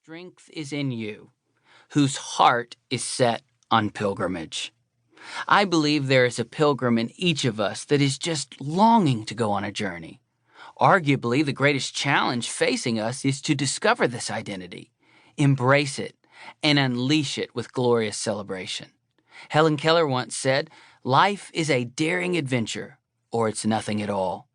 strength is in you, whose heart is set on pilgrimage. I believe there is a pilgrim in each of us that is just longing to go on a journey. Arguably, the greatest challenge facing us is to discover this identity, embrace it, and unleash it with glorious celebration. Helen Keller once said, "Life is a daring adventure, or it's nothing at all."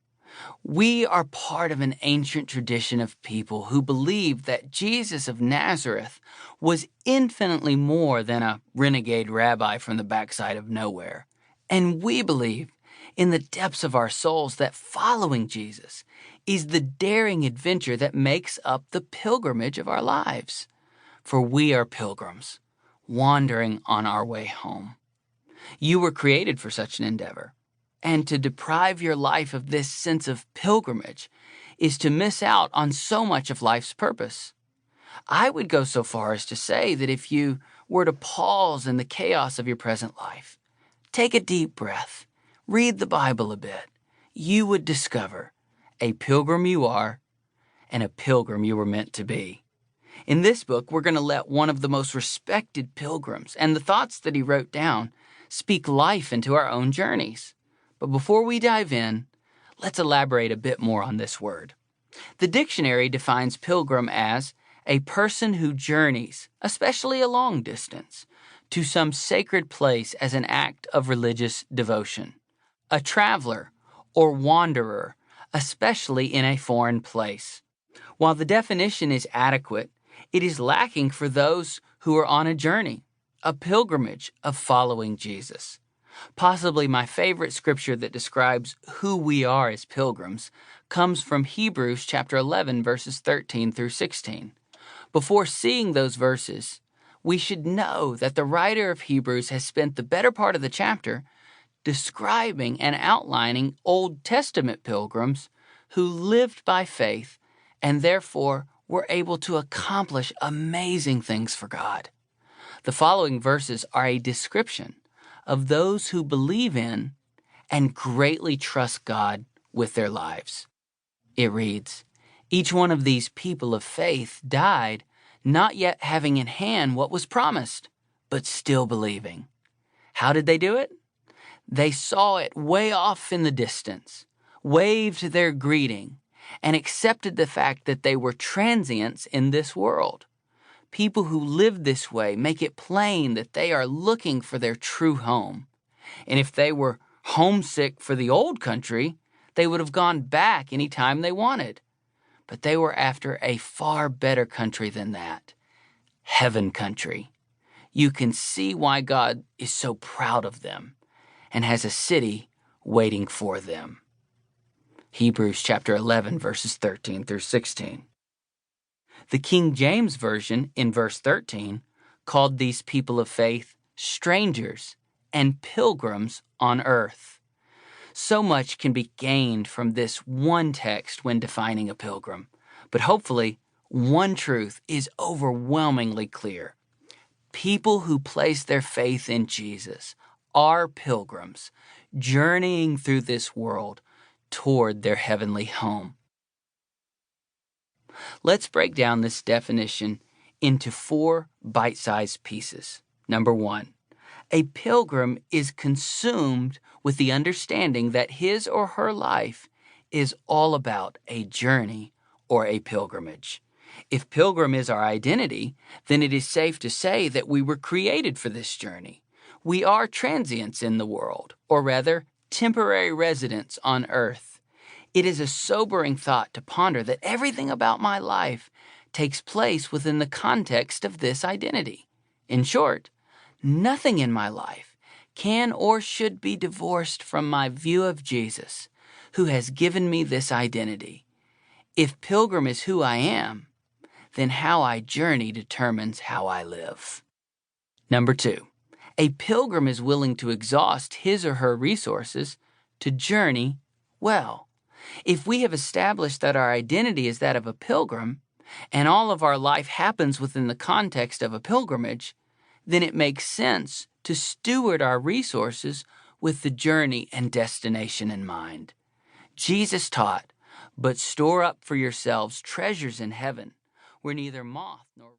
We are part of an ancient tradition of people who believed that Jesus of Nazareth was infinitely more than a renegade rabbi from the backside of nowhere. And we believe in the depths of our souls that following Jesus is the daring adventure that makes up the pilgrimage of our lives. For we are pilgrims, wandering on our way home. You were created for such an endeavor. And to deprive your life of this sense of pilgrimage is to miss out on so much of life's purpose. I would go so far as to say that if you were to pause in the chaos of your present life, take a deep breath, read the Bible a bit, you would discover a pilgrim you are and a pilgrim you were meant to be. In this book, we're going to let one of the most respected pilgrims and the thoughts that he wrote down speak life into our own journeys. But before we dive in, let's elaborate a bit more on this word. The dictionary defines pilgrim as a person who journeys, especially a long distance, to some sacred place as an act of religious devotion. A traveler or wanderer, especially in a foreign place. While the definition is adequate, it is lacking for those who are on a journey, a pilgrimage of following Jesus. Possibly my favorite scripture that describes who we are as pilgrims comes from Hebrews chapter 11, verses 13 through 16. Before seeing those verses, we should know that the writer of Hebrews has spent the better part of the chapter describing and outlining Old Testament pilgrims who lived by faith and therefore were able to accomplish amazing things for God. The following verses are a description of those who believe in and greatly trust God with their lives. It reads, "Each one of these people of faith died, not yet having in hand what was promised, but still believing." How did they do it? They saw it way off in the distance, waved their greeting, and accepted the fact that they were transients in this world. People who live this way make it plain that they are looking for their true home. And if they were homesick for the old country, they would have gone back any time they wanted. But they were after a far better country than that. Heaven country. You can see why God is so proud of them and has a city waiting for them. Hebrews chapter 11, verses 13 through 16. The King James Version, in verse 13, called these people of faith strangers and pilgrims on earth. So much can be gained from this one text when defining a pilgrim, but hopefully one truth is overwhelmingly clear. People who place their faith in Jesus are pilgrims, journeying through this world toward their heavenly home. Let's break down this definition into 4 bite-sized pieces. Number 1, a pilgrim is consumed with the understanding that his or her life is all about a journey or a pilgrimage. If pilgrim is our identity, then it is safe to say that we were created for this journey. We are transients in the world, or rather, temporary residents on earth. It is a sobering thought to ponder that everything about my life takes place within the context of this identity. In short, nothing in my life can or should be divorced from my view of Jesus, who has given me this identity. If pilgrim is who I am, then how I journey determines how I live. Number 2, a pilgrim is willing to exhaust his or her resources to journey well. If we have established that our identity is that of a pilgrim, and all of our life happens within the context of a pilgrimage, then it makes sense to steward our resources with the journey and destination in mind. Jesus taught, "But store up for yourselves treasures in heaven, where neither moth nor..."